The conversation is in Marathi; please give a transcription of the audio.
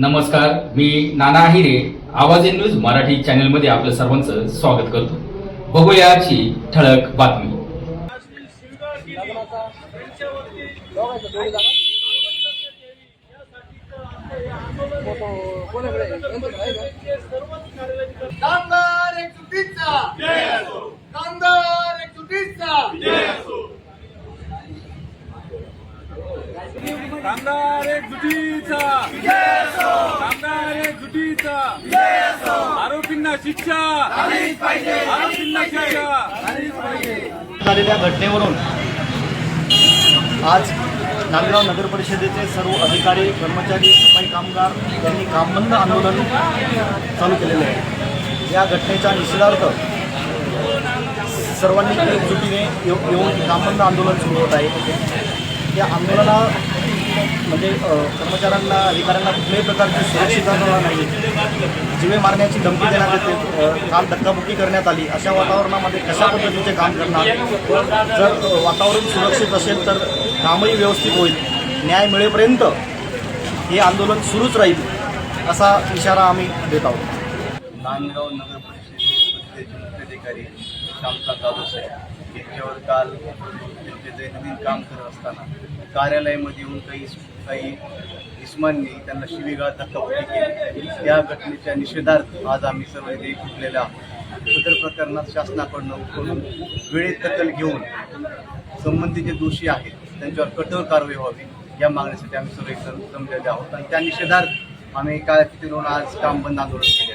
नमस्कार, मी नाना आहिरे. आवाज इन न्यूज मराठी चॅनल मध्ये आपलं सर्वांचं स्वागत करतो. बघूया आजची ठळक बातमी. कामगार एकजुटीचा जय असो. कामगार एकजुटीचा जय असो. कामगार एकजुटीचा जय असो. कामगार एकजुटीचा जय असो. आरोपींना शिक्षा झालीच पाहिजे. आरोपींना शिक्षा झालीच पाहिजे. झालेल्या घटनेवरून आज नांदगाव नगर परिषदेचे सर्व अधिकारी, कर्मचारी, सफाई कामगार यांनी कामबंद आंदोलन चालू केलेले आहे. या घटनेच्या निषेधार्थ सर्वांनी एकजुटीने येऊन कामबंद आंदोलन सुरू होत आहे. या आंदोलना म्हणजे कर्मचाऱ्यांना, अधिकाऱ्यांना कुठल्याही प्रकारची सुरक्षितता नाही, जीवे मारण्याची धमकी देण्यात येते, काल धक्काबुक्की करण्यात आली. अशा वातावरणामध्ये कशा पद्धतीचे काम करणार? जर वातावरण सुरक्षित असेल तर कामही व्यवस्थित होईल. न्याय मिळेपर्यंत हे आंदोलन सुरूच राहील असा इशारा आम्ही देत आहोत. नांदगाव नगर परिषदेचे मुख्याधिकारी श्यामकांत जाधव साहेब यांच्यावर काल त्यांचे दैनंदिन काम करत असताना कार्यालयामध्ये येऊन काही इस्मांनी त्यांना शिवीगाळ धक्काबुक्की केली. त्या घटनेच्या निषेधार्थ आज आम्ही सर्व इथे एकजुटलेले आहोत. सदर प्रकरणात शासनाकडून वेळेत दखल घेऊन संबंधित जे दोषी आहेत त्यांच्यावर कठोर कारवाई व्हावी या मागणीसाठी आम्ही सर्व एक जमलेले आहोत आणि त्या निषेधार्थ आम्ही काय आज काम बंद आंदोलन केले.